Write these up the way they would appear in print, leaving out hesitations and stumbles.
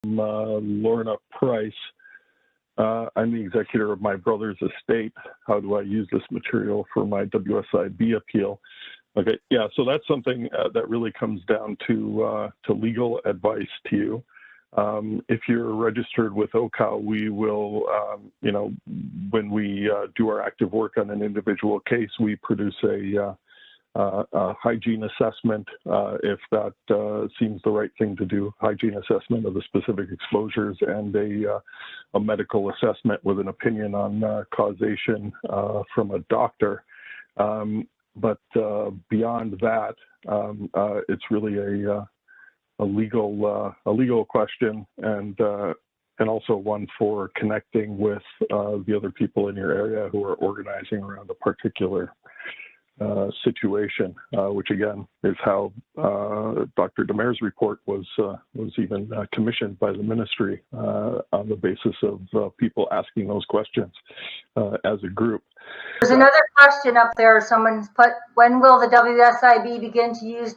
Lorna Price. I'm the executor of my brother's estate. How do I use this material for my WSIB appeal? Okay, yeah, so that's something that really comes down to legal advice to you. If you're registered with OCAL, we will, when we do our active work on an individual case, we produce a hygiene assessment, if that seems the right thing to do, hygiene assessment of the specific exposures, and a medical assessment with an opinion on causation from a doctor. But beyond that, it's really a legal question, and also one for connecting with the other people in your area who are organizing around a particular situation, which again is how Dr. Demers' report was even commissioned by the ministry on the basis of people asking those questions as a group. There's another question up there. Someone's put, when will the WSIB begin to use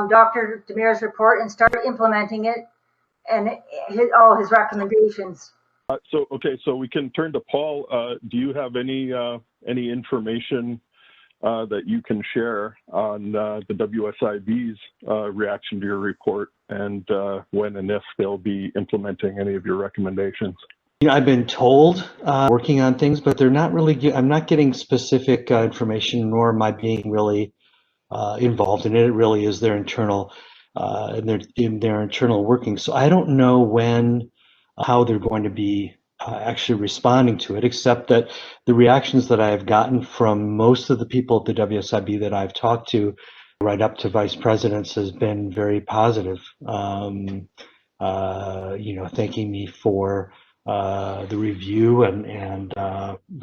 Dr. Demers' report and start implementing it and all his recommendations? So we can turn to Paul. Do you have any information that you can share on the WSIB's reaction to your report, and when and if they'll be implementing any of your recommendations? I've been told working on things, but they're not really. I'm not getting specific information, nor am I being really involved in it. It really is their internal in their internal working. So I don't know how they're going to be actually responding to it, except that the reactions that I have gotten from most of the people at the WSIB that I've talked to, right up to vice presidents, has been very positive. Thanking me for the review and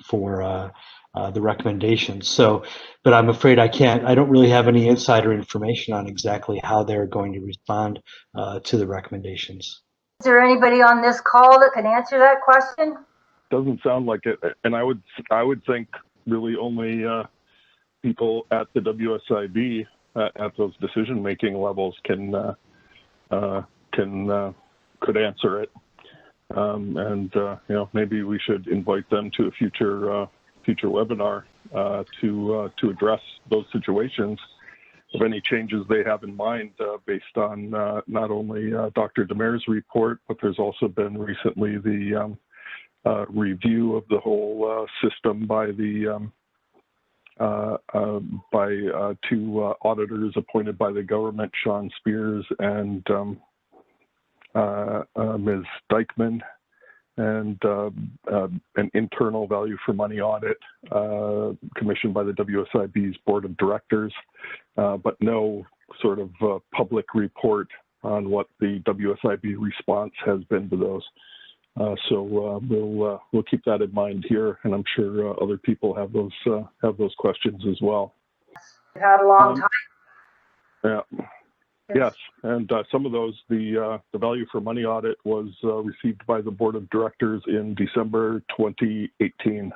for the recommendations. So, but I'm afraid I don't really have any insider information on exactly how they're going to respond to the recommendations. Is there anybody on this call that can answer that question? Doesn't sound like it, and I would think really only people at the WSIB at those decision-making levels could answer it, and maybe we should invite them to a future webinar to address those situations of any changes they have in mind based on not only Dr. Demers' report, but there's also been recently the review of the whole system by two auditors appointed by the government, Sean Spears and Ms. Dykeman, and an internal value for money audit commissioned by the WSIB's board of directors, but no sort of public report on what the WSIB response has been to those. So we'll keep that in mind here, and I'm sure other people have those questions as well. We've had a long time. Yeah. Yes, and some of those, the value for money audit was received by the board of directors in December 2018,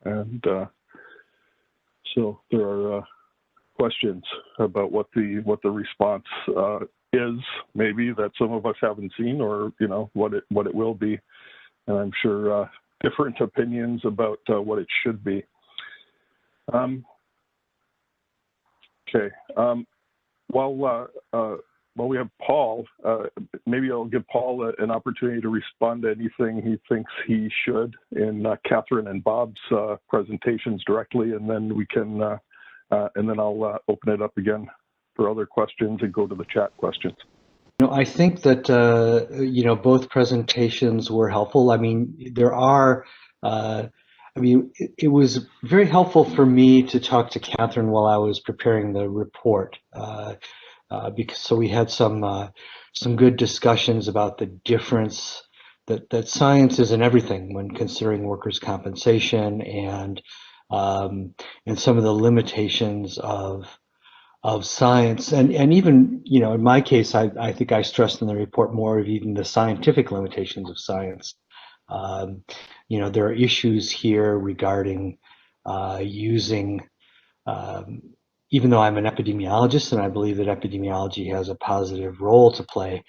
and so there are questions about what the response is, maybe, that some of us haven't seen, or what it will be, and I'm sure different opinions about what it should be. Okay. While we have Paul, maybe I'll give Paul an opportunity to respond to anything he thinks he should in Catherine and Bob's presentations directly, and then we can, and then I'll open it up again for other questions and go to the chat questions. I think that both presentations were helpful. I mean, it was very helpful for me to talk to Catherine while I was preparing the report, because we had some good discussions about the difference that science is in everything when considering workers' compensation, and some of the limitations of science, and even in my case, I think I stressed in the report more of even the scientific limitations of science. There are issues here regarding using, even though I'm an epidemiologist and I believe that epidemiology has a positive role to play,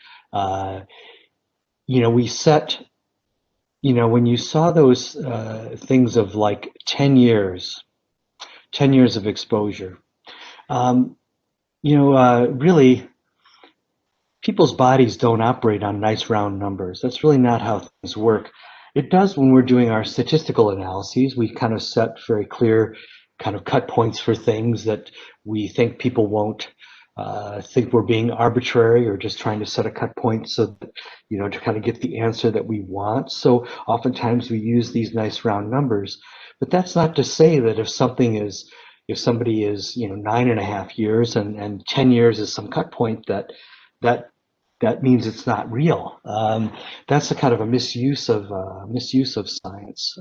we set, when you saw those things of like 10 years of exposure, really, people's bodies don't operate on nice round numbers. That's really not how things work. It does when we're doing our statistical analyses. We kind of set very clear kind of cut points for things that we think people won't think we're being arbitrary or just trying to set a cut point so that, to kind of get the answer that we want. So oftentimes we use these nice round numbers, but that's not to say that if somebody is 9.5 years and 10 years is some cut point that means it's not real. That's a kind of a misuse of science.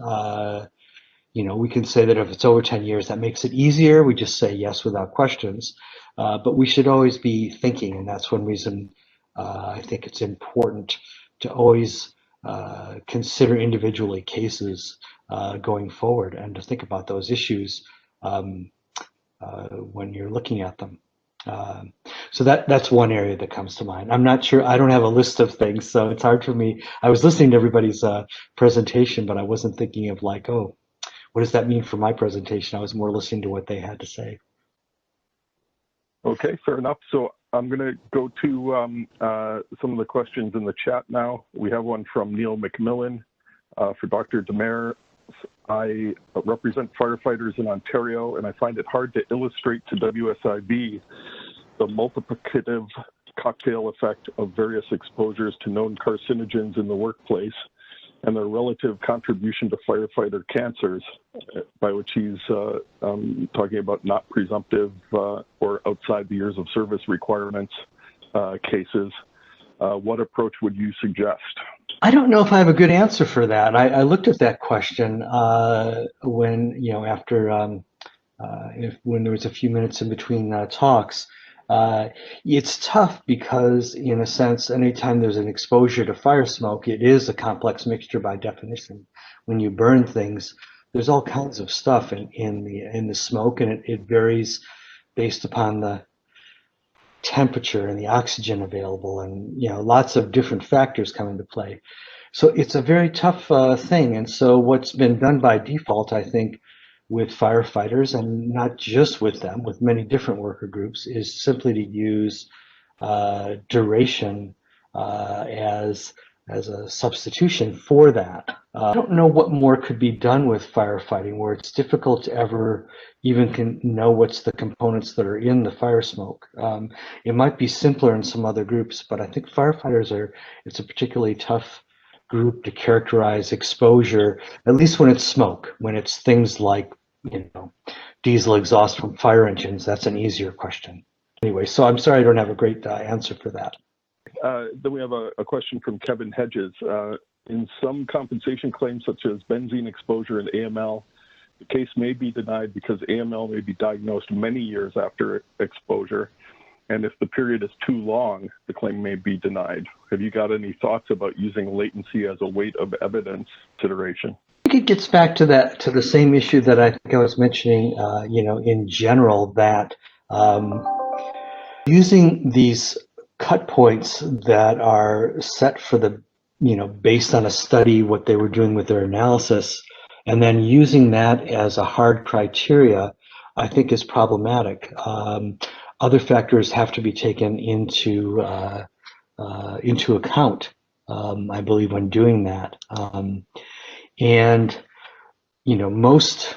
We can say that if it's over 10 years, that makes it easier. We just say yes without questions. But we should always be thinking, and that's one reason I think it's important to always consider individually cases going forward and to think about those issues when you're looking at them. So that's one area that comes to mind. I'm not sure, I don't have a list of things, so it's hard for me. I was listening to everybody's presentation, but I wasn't thinking of like, oh, what does that mean for my presentation? I was more listening to what they had to say. Okay, fair enough. So I'm going to go to some of the questions in the chat now. We have one from Neil McMillan for Dr. Demers. I represent firefighters in Ontario, and I find it hard to illustrate to WSIB the multiplicative cocktail effect of various exposures to known carcinogens in the workplace and their relative contribution to firefighter cancers, by which he's talking about not presumptive or outside the years of service requirements cases. What approach would you suggest? I don't know if I have a good answer for that. I looked at that question when there was a few minutes in between talks. It's tough because, in a sense, anytime there's an exposure to fire smoke, it is a complex mixture by definition. When you burn things, there's all kinds of stuff in the smoke, and it varies based upon the temperature and the oxygen available, and lots of different factors come into play. So it's a very tough thing. And so what's been done by default, I think, with firefighters, and not just with them, with many different worker groups, is simply to use duration as a substitution for that. I don't know what more could be done with firefighting, where it's difficult to ever even know what's the components that are in the fire smoke. It might be simpler in some other groups, but I think firefighters it's a particularly tough group to characterize exposure, at least when it's smoke. When it's things like, diesel exhaust from fire engines, that's an easier question. Anyway, so I'm sorry I don't have a great answer for that. Then we have a question from Kevin Hedges. In some compensation claims, such as benzene exposure and AML, the case may be denied because AML may be diagnosed many years after exposure. And if the period is too long, the claim may be denied. Have you got any thoughts about using latency as a weight of evidence consideration? I think it gets back to the same issue that I think I was mentioning, in general, that using these cut points that are set for based on a study, what they were doing with their analysis, and then using that as a hard criteria, I think is problematic. Other factors have to be taken into account, I believe, when doing that. Most,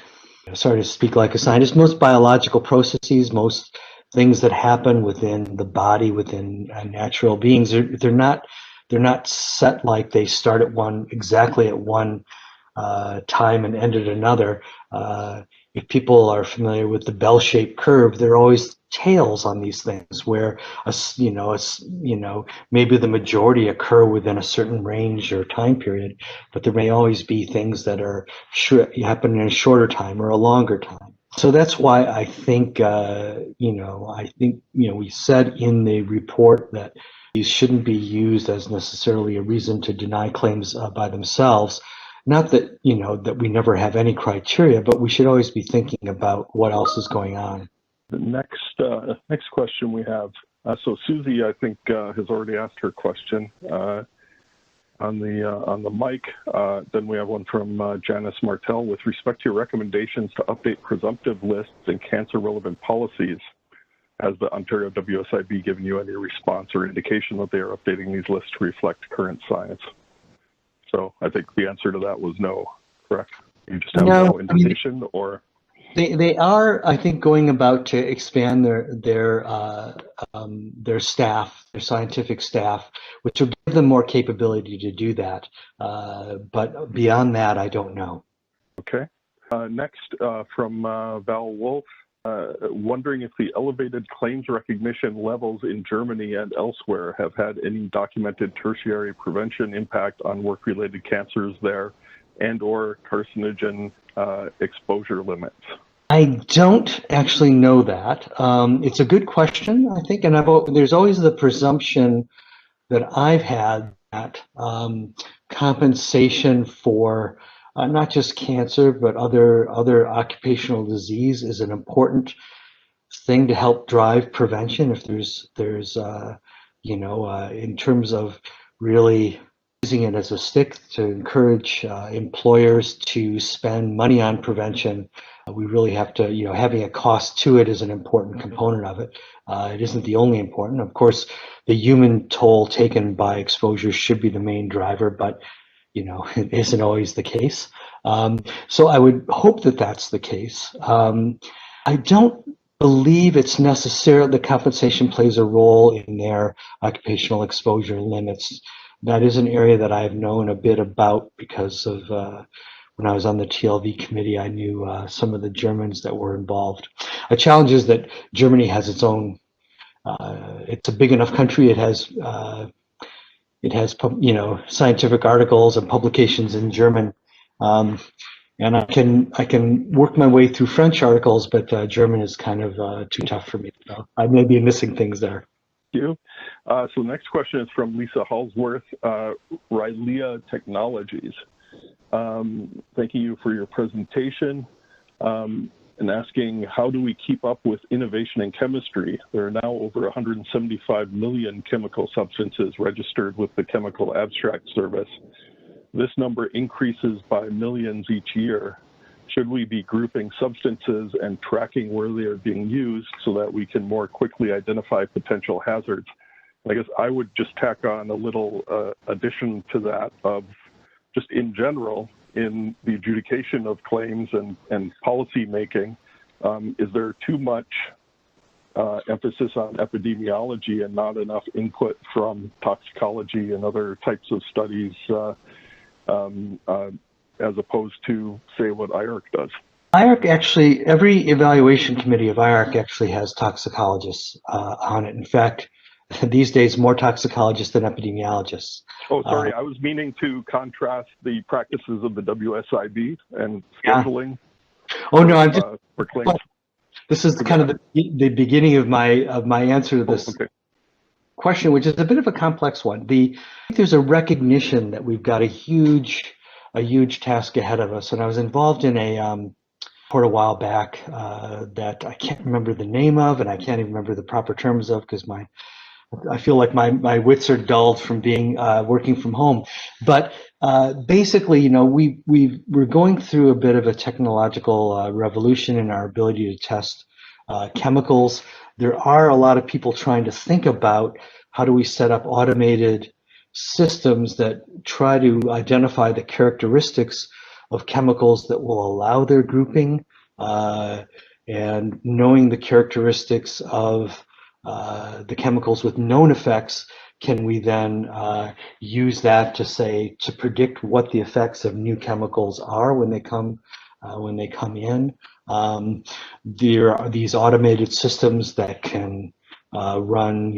sorry to speak like a scientist, most biological processes, most things that happen within the body, within natural beings, they're not set like they start exactly at one time and end at another. If people are familiar with the bell-shaped curve, there are always tails on these things where maybe the majority occur within a certain range or time period, but there may always be things that happen in a shorter time or a longer time. So that's why I think we said in the report that these shouldn't be used as necessarily a reason to deny claims by themselves. Not that, that we never have any criteria, but we should always be thinking about what else is going on. The next question we have. So Susie, I think, has already asked her question. on the mic. Then we have one from Janice Martell. With respect to your recommendations to update presumptive lists and cancer-relevant policies, has the Ontario WSIB given you any response or indication that they are updating these lists to reflect current science? So I think the answer to that was no, correct? You just have no indication, or? They are, I think, going about to expand their staff, their scientific staff, which will give them more capability to do that. But beyond that, I don't know. Okay. Next, from Val Wolf, wondering if the elevated claims recognition levels in Germany and elsewhere have had any documented tertiary prevention impact on work-related cancers there, and/or carcinogen exposure limits? I don't actually know that. It's a good question, I think, and there's always the presumption that I've had that compensation for not just cancer, but other occupational disease is an important thing to help drive prevention. If there's in terms of really using it as a stick to encourage employers to spend money on prevention, we really have to, having a cost to it is an important component of it. It isn't the only important. Of course, the human toll taken by exposure should be the main driver, but it isn't always the case. So I would hope that that's the case. I don't believe it's necessarily the compensation plays a role in their occupational exposure limits. That is an area that I've known a bit about because of when I was on the TLV committee, I knew some of the Germans that were involved. A challenge is that Germany has its own, it's a big enough country, it has scientific articles and publications in German. And I can work my way through French articles, but German is kind of too tough for me. So I may be missing things there. Thank you. So next question is from Lisa Halsworth, Rylea Technologies. Thanking you for your presentation and asking, how do we keep up with innovation in chemistry? There are now over 175 million chemical substances registered with the Chemical Abstract Service. This number increases by millions each year. Should we be grouping substances and tracking where they are being used so that we can more quickly identify potential hazards? I guess I would just tack on a little addition to that of just in general, in the adjudication of claims and policy making, is there too much emphasis on epidemiology and not enough input from toxicology and other types of studies as opposed to, say, what IARC does? IARC actually, every evaluation committee of IARC actually has toxicologists on it. In fact, these days, more toxicologists than epidemiologists. Oh, sorry. I was meaning to contrast the practices of the WSIB and scheduling. Yeah. Oh, no, I'm just, for claims. This is kind of the beginning of my answer to this question, which is a bit of a complex one. I think there's a recognition that we've got a huge task ahead of us. And I was involved in a report a while back that I can't remember the name of, and I can't even remember the proper terms of because I feel like my wits are dulled from being working from home. But basically, we're going through a bit of a technological revolution in our ability to test chemicals. There are a lot of people trying to think about how do we set up automated systems that try to identify the characteristics of chemicals that will allow their grouping, and knowing the characteristics of the chemicals with known effects, can we then use that to predict what the effects of new chemicals are when they come in. There are these automated systems that can run,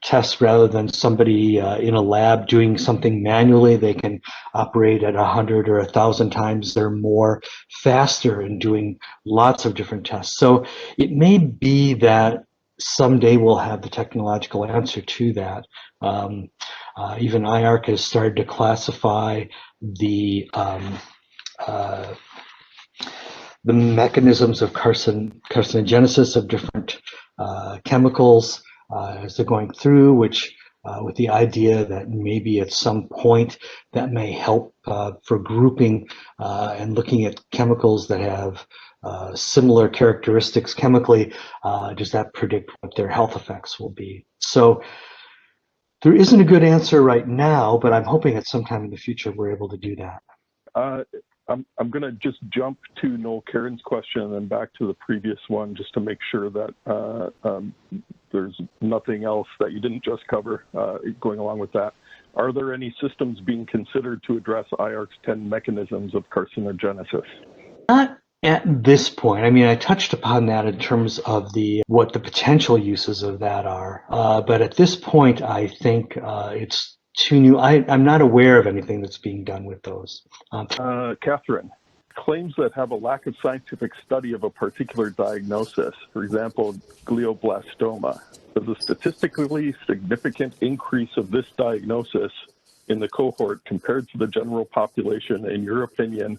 tests rather than somebody in a lab doing something manually. They can operate at 100 or 1,000 times or more faster and doing lots of different tests. So it may be that someday we'll have the technological answer to that. Even IARC has started to classify the mechanisms of carcinogenesis of different chemicals as they're going through, which with the idea that maybe at some point that may help for grouping and looking at chemicals that have similar characteristics chemically. Does that predict what their health effects will be? So there isn't a good answer right now, but I'm hoping at some time in the future we're able to do that. I'm going to just jump to Noel Karen's question and then back to the previous one just to make sure that there's nothing else that you didn't just cover going along with that. Are there any systems being considered to address IARC-10 mechanisms of carcinogenesis? Not at this point. I mean, I touched upon that in terms of what the potential uses of that are. But at this point, I think it's too new. I'm not aware of anything that's being done with those. Catherine, claims that have a lack of scientific study of a particular diagnosis, for example, glioblastoma, does a statistically significant increase of this diagnosis in the cohort compared to the general population, in your opinion,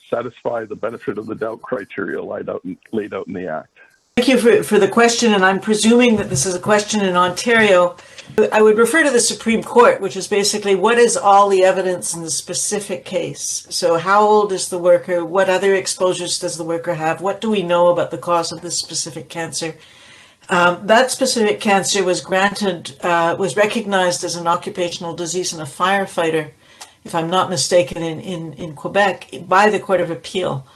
satisfy the benefit of the doubt criteria laid out in the Act? Thank you for the question, and I'm presuming that this is a question in Ontario. I would refer to the Supreme Court, which is basically what is all the evidence in the specific case. So how old is the worker? What other exposures does the worker have? What do we know about the cause of this specific cancer? That specific cancer was recognized as an occupational disease in a firefighter, if I'm not mistaken, in Quebec by the Court of Appeal.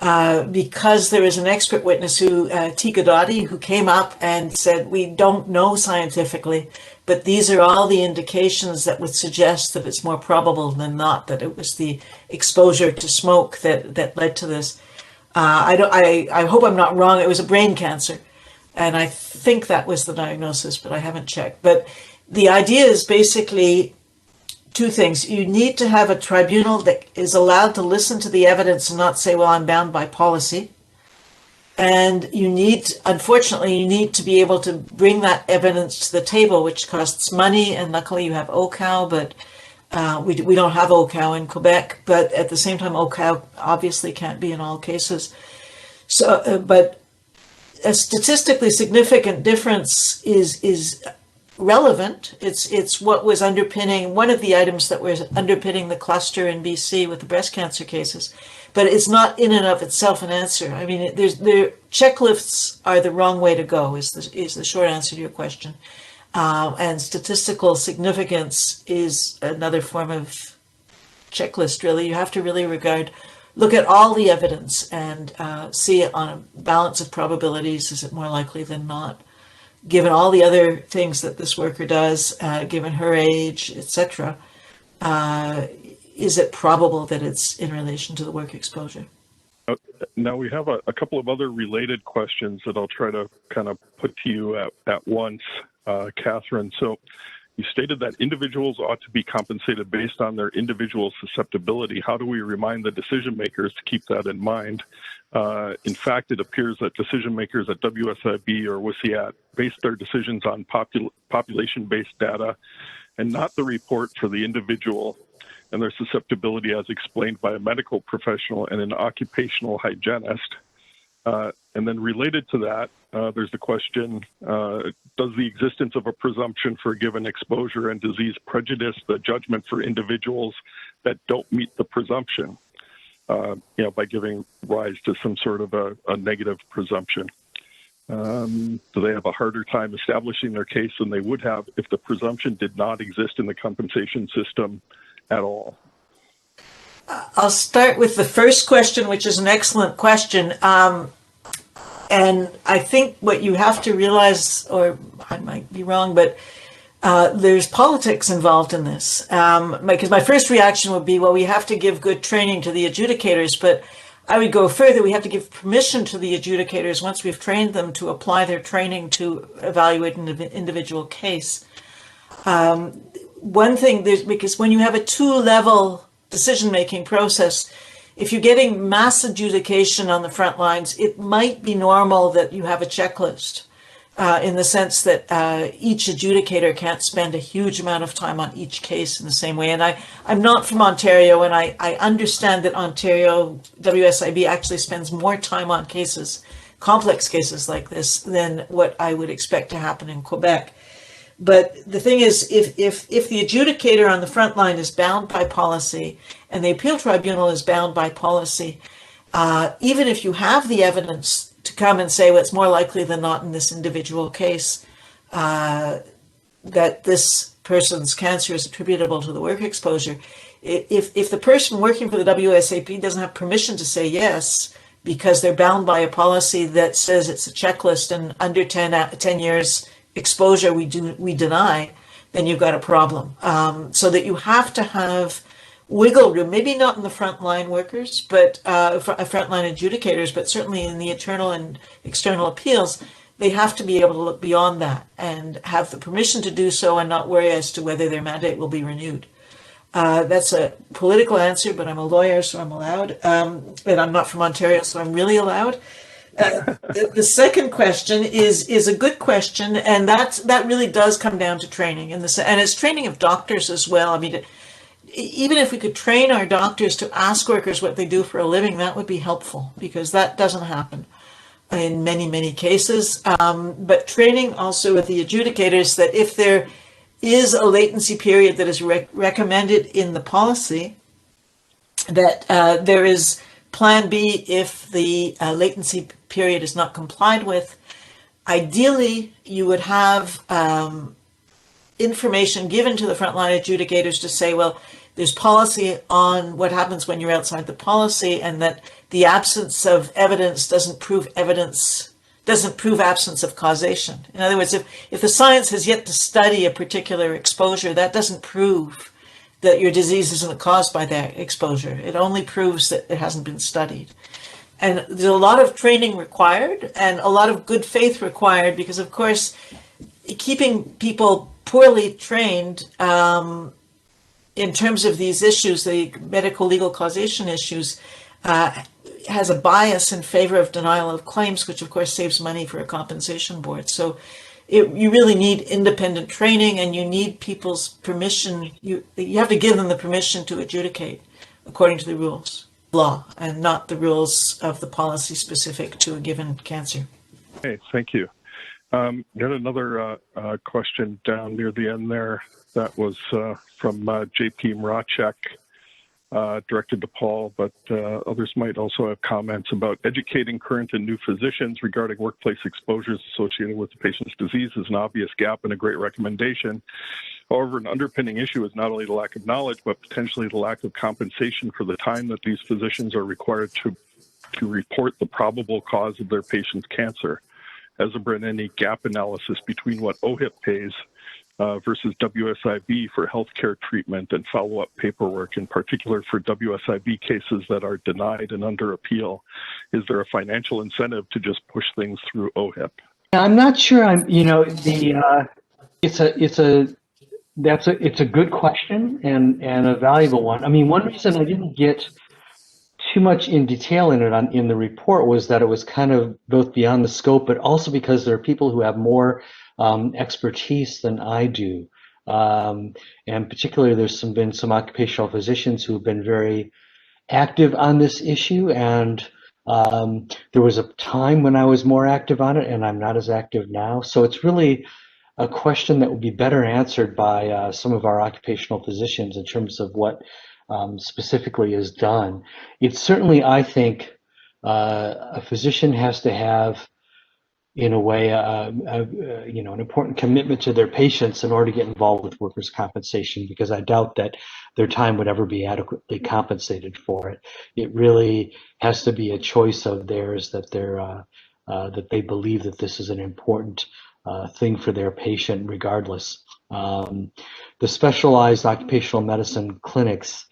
Because there is an expert witness T. Godotti, who came up and said, we don't know scientifically, but these are all the indications that would suggest that it's more probable than not that it was the exposure to smoke that led to this. I hope I'm not wrong. It was a brain cancer. And I think that was the diagnosis, but I haven't checked. But the idea is basically two things. You need to have a tribunal that is allowed to listen to the evidence and not say, well, I'm bound by policy. And unfortunately, you need to be able to bring that evidence to the table, which costs money. And luckily you have OCAL, but we don't have OCAL in Quebec. But at the same time, OCAL obviously can't be in all cases. So, but a statistically significant difference is relevant. It's what was underpinning, one of the items that was underpinning the cluster in BC with the breast cancer cases, but it's not in and of itself an answer. I mean, checklists are the wrong way to go is the short answer to your question. And statistical significance is another form of checklist, really. You have to really look at all the evidence and see it on a balance of probabilities. Is it more likely than not? Given all the other things that this worker does, given her age, etc., is it probable that it's in relation to the work exposure? Now we have a couple of other related questions that I'll try to kind of put to you at once, Catherine. So you stated that individuals ought to be compensated based on their individual susceptibility. How do we remind the decision makers to keep that in mind? In fact, it appears that decision makers at WSIB or WSIAT base their decisions on population-based data and not the report for the individual and their susceptibility as explained by a medical professional and an occupational hygienist. And then related to that, there's the question, does the existence of a presumption for a given exposure and disease prejudice the judgment for individuals that don't meet the presumption, by giving rise to some sort of a negative presumption? Do they have a harder time establishing their case than they would have if the presumption did not exist in the compensation system at all? I'll start with the first question, which is an excellent question. And I think what you have to realize, or I might be wrong, but there's politics involved in this. Because my first reaction would be, well, we have to give good training to the adjudicators, but I would go further. We have to give permission to the adjudicators once we've trained them to apply their training to evaluate an individual case. One thing, because when you have a two-level decision-making process, if you're getting mass adjudication on the front lines, it might be normal that you have a checklist in the sense that each adjudicator can't spend a huge amount of time on each case in the same way. And I'm not from Ontario, and I understand that Ontario WSIB actually spends more time on cases, complex cases like this, than what I would expect to happen in Quebec. But the thing is, if the adjudicator on the front line is bound by policy and the appeal tribunal is bound by policy, even if you have the evidence to come and say, well, it's more likely than not in this individual case that this person's cancer is attributable to the work exposure, if the person working for the WSAP doesn't have permission to say yes, because they're bound by a policy that says it's a checklist and under 10 years exposure we deny, then you've got a problem. So that you have to have wiggle room, maybe not in the frontline workers, but frontline adjudicators, but certainly in the internal and external appeals, they have to be able to look beyond that and have the permission to do so and not worry as to whether their mandate will be renewed. That's a political answer, but I'm a lawyer, so I'm allowed. And I'm not from Ontario, so I'm really allowed. The second question is a good question, and that really does come down to training, and it's training of doctors as well. I mean, even if we could train our doctors to ask workers what they do for a living, that would be helpful, because that doesn't happen in many, many cases. But training also with the adjudicators that if there is a latency period that is recommended in the policy, that there is Plan B if the latency period is not complied with. Ideally, you would have information given to the frontline adjudicators to say, well, there's policy on what happens when you're outside the policy, and that the absence of evidence doesn't prove absence of causation. In other words, if the science has yet to study a particular exposure, that doesn't prove that your disease isn't caused by that exposure. It only proves that it hasn't been studied. And there's a lot of training required and a lot of good faith required, because of course, keeping people poorly trained in terms of these issues, the medical legal causation issues, has a bias in favor of denial of claims, which of course saves money for a compensation board. So you really need independent training, and you need people's permission. You have to give them the permission to adjudicate according to the rules of law and not the rules of the policy specific to a given cancer. Okay, thank you. Got another question down near the end there. That was from JP Mrachek, directed to Paul, but others might also have comments about educating current and new physicians regarding workplace exposures associated with the patient's disease is an obvious gap and a great recommendation. However, an underpinning issue is not only the lack of knowledge, but potentially the lack of compensation for the time that these physicians are required to report the probable cause of their patient's cancer. Has there been any gap analysis between what OHIP pays versus WSIB for healthcare treatment and follow-up paperwork, in particular for WSIB cases that are denied and under appeal? Is there a financial incentive to just push things through OHIP? I'm not sure. It's a good question and a valuable one. I mean, one reason I didn't get too much in detail in it in the report was that it was kind of both beyond the scope, but also because there are people who have more expertise than I do. And particularly there's been some occupational physicians who have been very active on this issue. And there was a time when I was more active on it, and I'm not as active now. So it's really a question that would be better answered by some of our occupational physicians in terms of what specifically is done. It's certainly, I think, a physician has to have, in a way, an important commitment to their patients in order to get involved with workers' compensation, because I doubt that their time would ever be adequately compensated for it. It really has to be a choice of theirs that that they believe that this is an important thing for their patient, regardless. The specialized occupational medicine clinics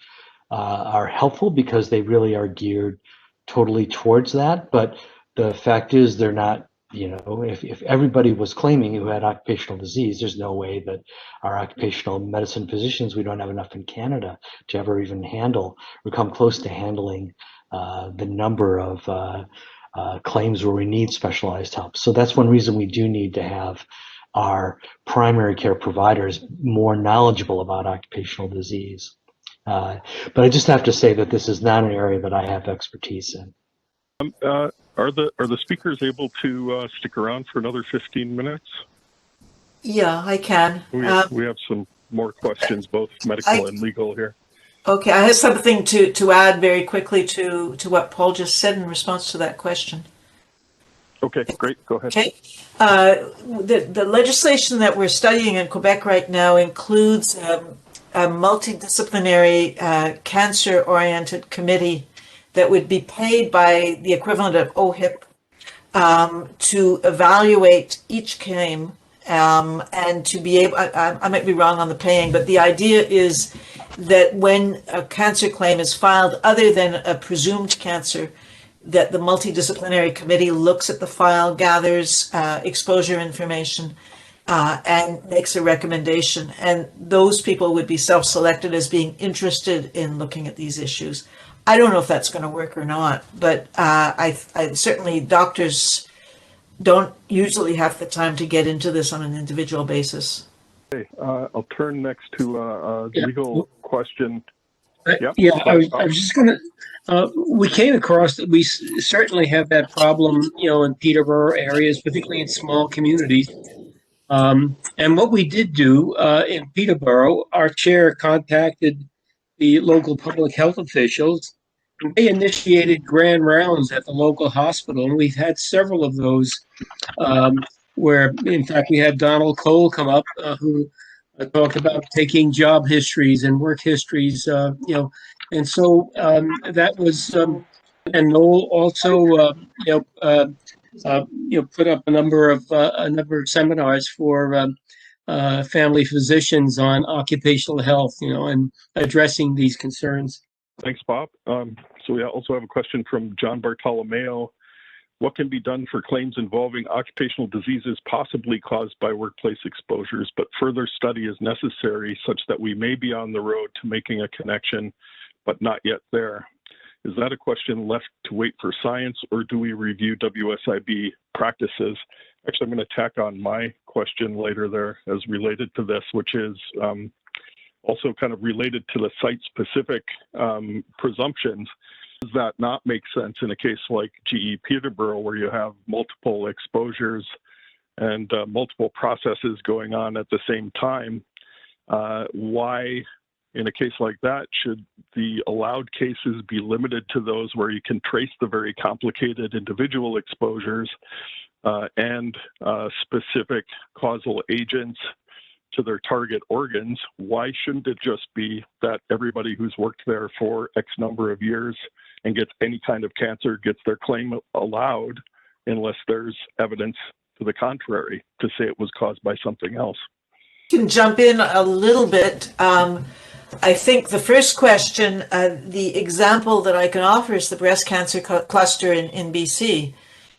are helpful because they really are geared totally towards that. But the fact is, they're not. If everybody was claiming who had occupational disease, there's no way that our occupational medicine physicians, we don't have enough in Canada to ever even handle or come close to handling the number of claims where we need specialized help. So that's one reason we do need to have our primary care providers more knowledgeable about occupational disease. But I just have to say that this is not an area that I have expertise in. Are the speakers able to stick around for another 15 minutes? Yeah, I can. We have some more questions, both medical and legal here. Okay, I have something to add very quickly to what Paul just said in response to that question. Okay, great. Go ahead. Okay. The legislation that we're studying in Quebec right now includes a multidisciplinary cancer-oriented committee that would be paid by the equivalent of OHIP to evaluate each claim and to be able, I might be wrong on the paying, but the idea is that when a cancer claim is filed other than a presumed cancer, that the multidisciplinary committee looks at the file, gathers exposure information, and makes a recommendation. And those people would be self-selected as being interested in looking at these issues. I don't know if that's going to work or not, but I certainly doctors don't usually have the time to get into this on an individual basis. Okay, I'll turn next to a legal question. Yeah, I was just going to, we came across, we certainly have that problem, in Peterborough areas, particularly in small communities. And what we did do in Peterborough, our chair contacted the local public health officials, and they initiated grand rounds at the local hospital. And we've had several of those where, in fact, we had Donald Cole come up who talked about taking job histories and work histories, and so that was, and Noel also, put up a number of seminars for family physicians on occupational health, and addressing these concerns. Thanks, Bob. So we also have a question from John Bartolomeo. What can be done for claims involving occupational diseases possibly caused by workplace exposures, but further study is necessary such that we may be on the road to making a connection, but not yet there? Is that a question left to wait for science, or do we review WSIB practices? Actually, I'm going to tack on my question later there as related to this, which is also kind of related to the site-specific presumptions. Does that not make sense in a case like GE Peterborough, where you have multiple exposures and multiple processes going on at the same time? Why, in a case like that, should the allowed cases be limited to those where you can trace the very complicated individual exposures and specific causal agents to their target organs? Why shouldn't it just be that everybody who's worked there for X number of years and gets any kind of cancer gets their claim allowed unless there's evidence to the contrary to say it was caused by something else? I can jump in a little bit. I think the first question, the example that I can offer is the breast cancer cluster in BC,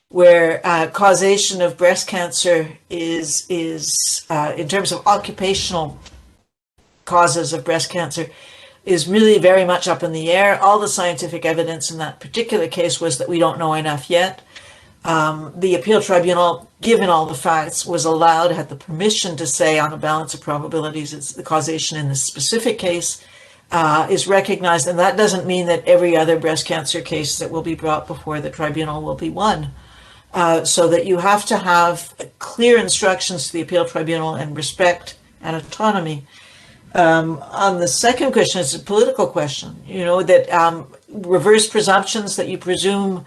where causation of breast cancer is in terms of occupational causes of breast cancer, is really very much up in the air. All the scientific evidence in that particular case was that we don't know enough yet. The appeal tribunal, given all the facts, was allowed, had the permission to say on a balance of probabilities, it's the causation in this specific case is recognized. And that doesn't mean that every other breast cancer case that will be brought before the tribunal will be won. So that you have to have clear instructions to the appeal tribunal and respect and autonomy. On the second question, it's a political question, that reverse presumptions that you presume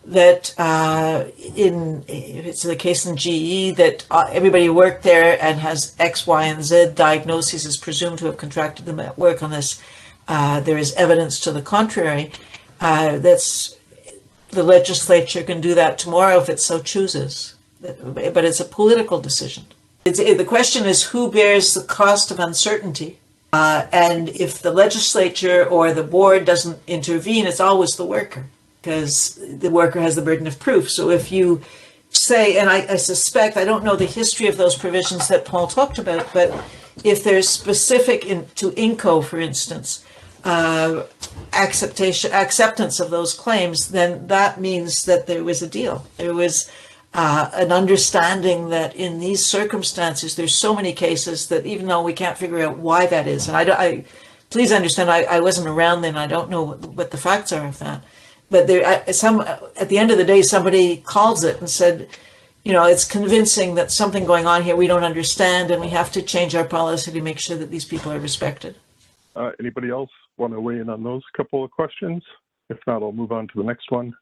that if it's the case in GE, that everybody who worked there and has X, Y, and Z diagnoses is presumed to have contracted them at work unless there is evidence to the contrary. The legislature can do that tomorrow if it so chooses, but it's a political decision. The question is who bears the cost of uncertainty, and if the legislature or the board doesn't intervene, it's always the worker, because the worker has the burden of proof. So if you say, and I suspect, I don't know the history of those provisions that Paul talked about, but if there's specific to INCO, for instance, acceptance of those claims, then that means that there was a deal. There was an understanding that in these circumstances, there's so many cases that even though we can't figure out why that is, and please understand, I wasn't around then, I don't know what the facts are of that. But at the end of the day, somebody calls it and said, it's convincing that something going on here we don't understand, and we have to change our policy to make sure that these people are respected. Anybody else want to weigh in on those couple of questions? If not, I'll move on to the next one.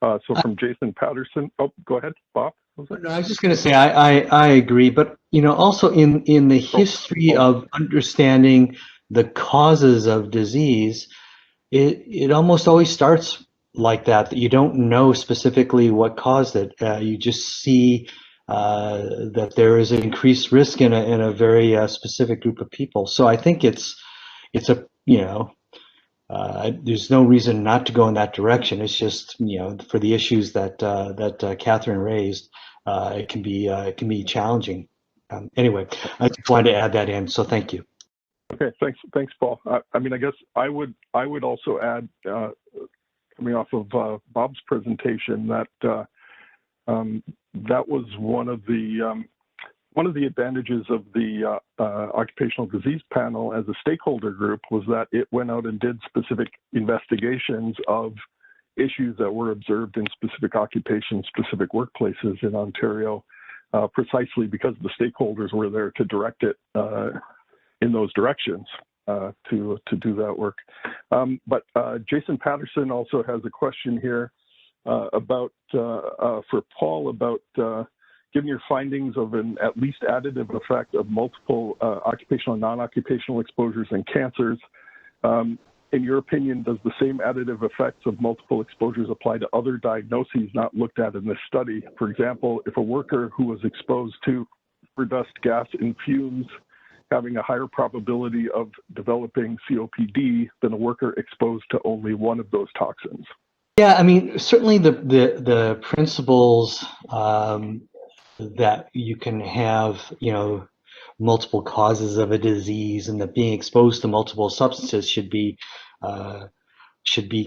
So from Jason Patterson. Oh, go ahead, Bob. No, I was just going to say I agree, but also in the history of understanding the causes of disease, it almost always starts like that you don't know specifically what caused it. You just see that there is an increased risk in a very specific group of people. So I think it's a there's no reason not to go in that direction. It's just for the issues that Catherine raised, it can be challenging. Anyway, I just wanted to add that in. So thank you. Okay, thanks, Paul. I mean, I guess I would also add, coming off of Bob's presentation, that that was one of the advantages of the occupational disease panel as a stakeholder group, was that it went out and did specific investigations of issues that were observed in specific occupations, specific workplaces in Ontario, precisely because the stakeholders were there to direct it in those directions to do that work. But Jason Patterson also has a question here about for Paul about given your findings of an at least additive effect of multiple occupational and non-occupational exposures and cancers. In your opinion, does the same additive effects of multiple exposures apply to other diagnoses not looked at in this study? For example, if a worker who was exposed to dust gas and fumes having a higher probability of developing COPD than a worker exposed to only one of those toxins? Yeah, I mean, certainly the principles that you can have, multiple causes of a disease, and that being exposed to multiple substances should be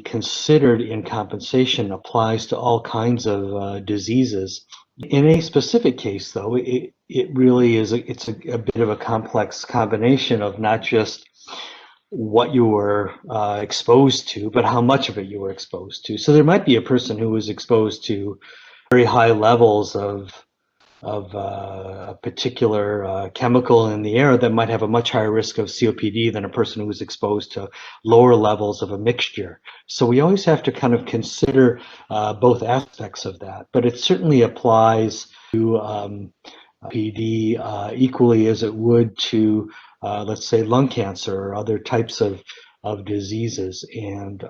considered in compensation applies to all kinds of diseases. In a specific case, though, it really is it's a bit of a complex combination of not just what you were exposed to, but how much of it you were exposed to. So there might be a person who was exposed to very high levels of a particular chemical in the air that might have a much higher risk of COPD than a person who was exposed to lower levels of a mixture. So we always have to kind of consider both aspects of that, but it certainly applies to COPD equally as it would to, let's say, lung cancer or other types of diseases. And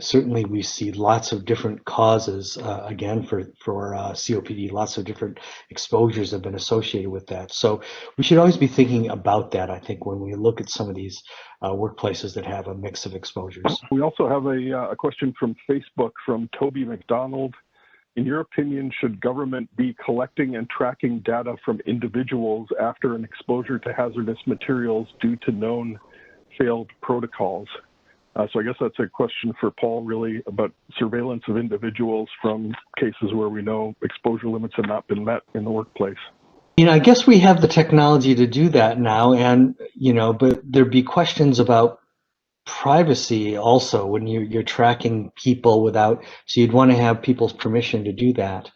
certainly we see lots of different causes, again, for COPD, lots of different exposures have been associated with that. So we should always be thinking about that, I think, when we look at some of these workplaces that have a mix of exposures. We also have a question from Facebook from Toby McDonald. In your opinion, should government be collecting and tracking data from individuals after an exposure to hazardous materials due to known failed protocols? So I guess that's a question for Paul, really, about surveillance of individuals from cases where we know exposure limits have not been met in the workplace. I guess we have the technology to do that now, and but there'd be questions about privacy also when you're tracking people without. So you'd want to have people's permission to do that.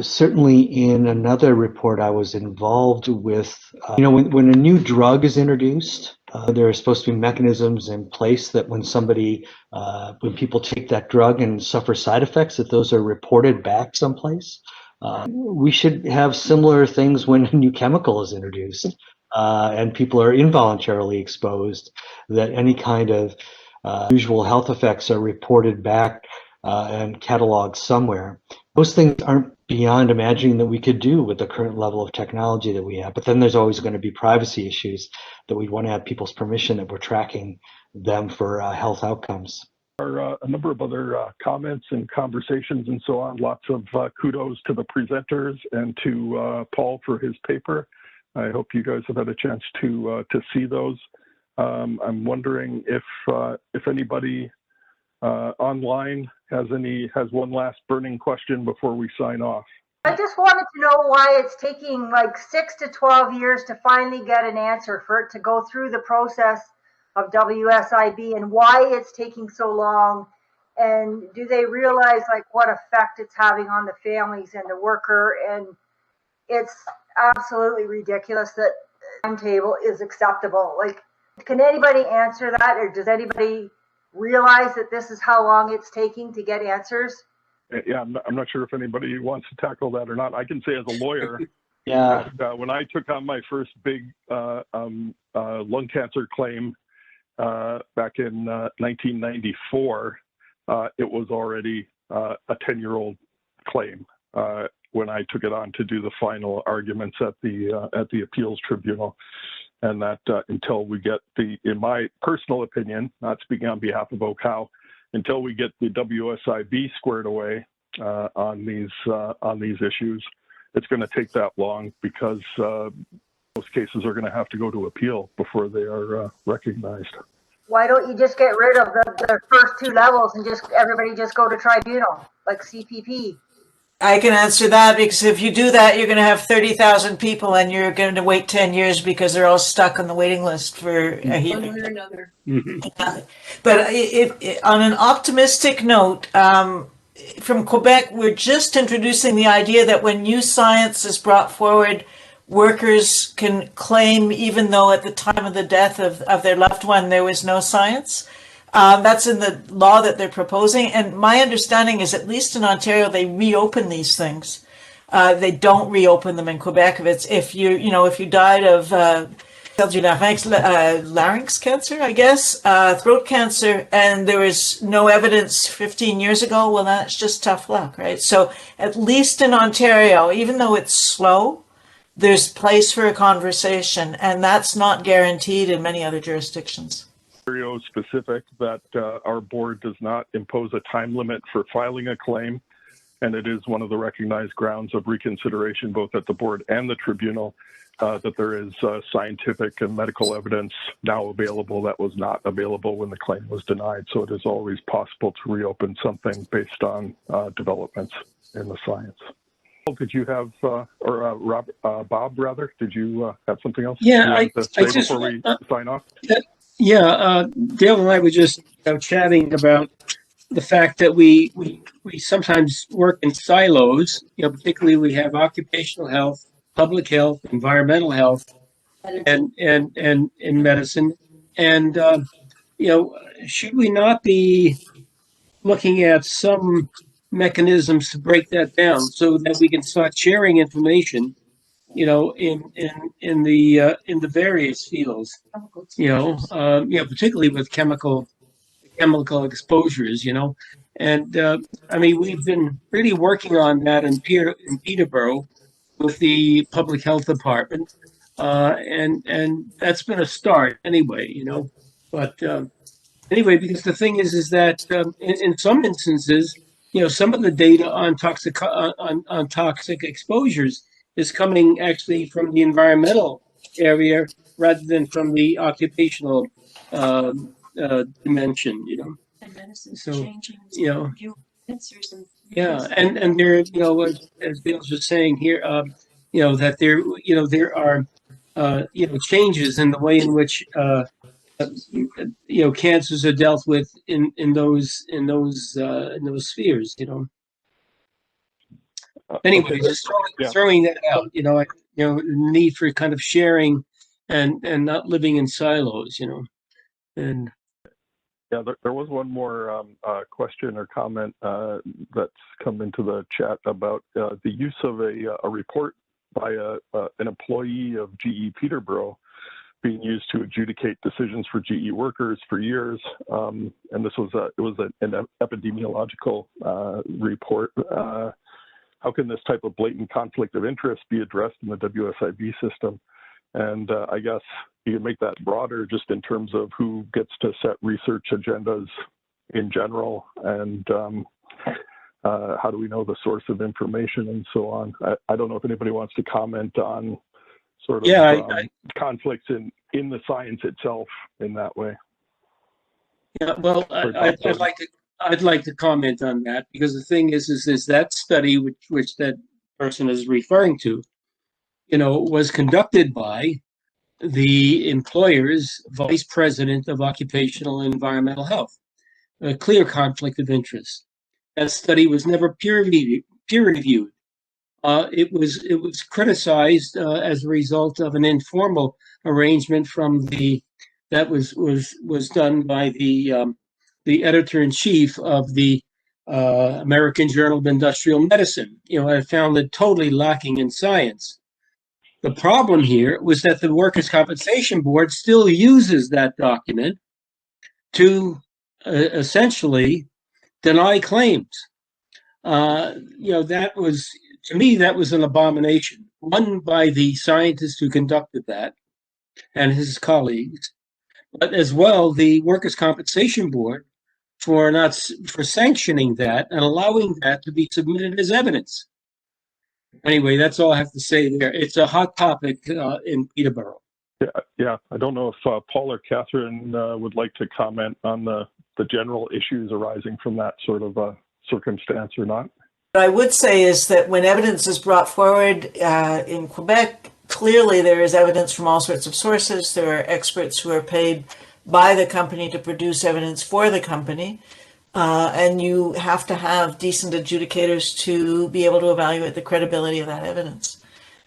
Certainly in another report I was involved with, when a new drug is introduced, there are supposed to be mechanisms in place that when people take that drug and suffer side effects, that those are reported back someplace. We should have similar things when a new chemical is introduced and people are involuntarily exposed, that any kind of usual health effects are reported back and cataloged somewhere. Those things aren't beyond imagining that we could do with the current level of technology that we have. But then there's always going to be privacy issues that we want to have people's permission that we're tracking them for health outcomes. There are a number of other comments and conversations and so on. Lots of kudos to the presenters and to Paul for his paper. I hope you guys have had a chance to see those. I'm wondering if anybody online has one last burning question before we sign off. I just wanted to know why it's taking like 6 to 12 years to finally get an answer for it to go through the process of WSIB, and why it's taking so long, And do they realize like what effect it's having on the families and the worker? And it's absolutely ridiculous that the timetable is acceptable. Like, can anybody answer that, or does anybody realize that this is how long it's taking to get answers? Yeah, I'm not sure if anybody wants to tackle that or not. I can say as a lawyer, Yeah. when I took on my first big lung cancer claim back in 1994, it was already a 10-year-old claim when I took it on to do the final arguments at the appeals tribunal. And that until we get in my personal opinion, not speaking on behalf of OCAL, until we get the WSIB squared away on these issues, it's going to take that long because most cases are going to have to go to appeal before they are recognized. Why don't you just get rid of the first two levels and just everybody just go to tribunal like CPP? I can answer that, because if you do that, you're going to have 30,000 people and you're going to wait 10 years because they're all stuck on the waiting list for a hearing. One way or another. But on an optimistic note, from Quebec, we're just introducing the idea that when new science is brought forward, workers can claim even though at the time of the death of their loved one there was no science. That's in the law that they're proposing. And my understanding is, at least in Ontario, they reopen these things. They don't reopen them in Quebec. If you died of larynx cancer, I guess, throat cancer, and there was no evidence 15 years ago, well, that's just tough luck, right? So at least in Ontario, even though it's slow, there's place for a conversation, and that's not guaranteed in many other jurisdictions. Specific that our board does not impose a time limit for filing a claim, and it is one of the recognized grounds of reconsideration both at the board and the tribunal that there is scientific and medical evidence now available that was not available when the claim was denied. So it is always possible to reopen something based on developments in the science. Did you have, Bob, rather, did you have something else Yeah, you wanted to say just, before we sign off? Yeah, Dale and I were just chatting about the fact that we sometimes work in silos. Particularly we have occupational health, public health, environmental health, and in medicine. And should we not be looking at some mechanisms to break that down so that we can start sharing information? In the various fields, particularly with chemical exposures, and I mean, we've been really working on that in Peterborough with the public health department, and that's been a start anyway, but anyway, because the thing is that in some instances, some of the data on toxic exposures is coming actually from the environmental area rather than from the occupational dimension, And medicine's So, changing. Answers and yeah, and there, as Bill's just saying here, that there are, changes in the way in which, cancers are dealt with in those spheres, Anyway, just throwing that out, need for kind of sharing and not living in silos, and Yeah, there was one more question or comment that's come into the chat about the use of a report by an employee of GE Peterborough being used to adjudicate decisions for GE workers for years. And this was an epidemiological report. How can this type of blatant conflict of interest be addressed in the WSIB system? And I guess you can make that broader just in terms of who gets to set research agendas in general, and how do we know the source of information and so on. I don't know if anybody wants to comment on sort of conflicts in the science itself in that way. Yeah, well, I'd like to comment on that, because the thing is that study which that person is referring to, was conducted by the employer's vice president of occupational and environmental health. a clear conflict of interest. That study was never peer-reviewed. It was criticized as a result of an informal arrangement that was done by the editor-in-chief of the American Journal of Industrial Medicine. I found it totally lacking in science. The problem here was that the Workers' Compensation Board still uses that document to essentially deny claims. To me, that was an abomination. One, by the scientist who conducted that and his colleagues, but as well the Workers' Compensation Board for sanctioning that and allowing that to be submitted as evidence. Anyway, that's all I have to say there. It's a hot topic in Peterborough. Yeah. I don't know if Paul or Catherine would like to comment on the general issues arising from that sort of circumstance or not. What I would say is that when evidence is brought forward in Quebec, clearly there is evidence from all sorts of sources. There are experts who are paid by the company to produce evidence for the company. And you have to have decent adjudicators to be able to evaluate the credibility of that evidence.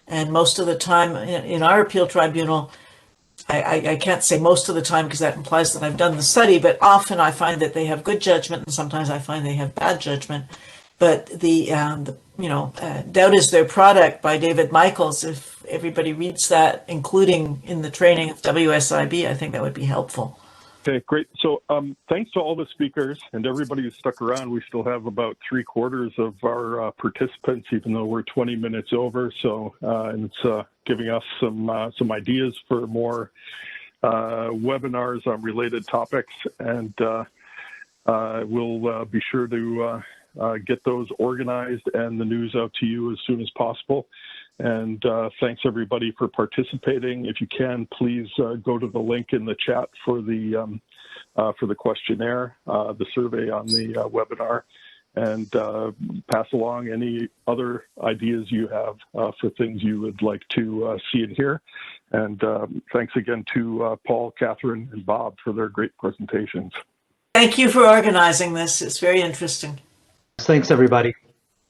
And most of the time in our appeal tribunal, I can't say most of the time because that implies that I've done the study, but often I find that they have good judgment and sometimes I find they have bad judgment. But Doubt is Their Product by David Michaels, if everybody reads that, including in the training of WSIB, I think that would be helpful. Okay, great. So thanks to all the speakers and everybody who stuck around. We still have about 3/4 of our participants, even though we're 20 minutes over. So and it's giving us some ideas for more webinars on related topics. And we'll be sure to get those organized and the news out to you as soon as possible. And thanks everybody for participating. If you can, please go to the link in the chat for the questionnaire, the survey on the webinar, and pass along any other ideas you have for things you would like to see and hear. And thanks again to Paul, Catherine, and Bob for their great presentations. Thank you for organizing this. It's very interesting. Thanks, everybody.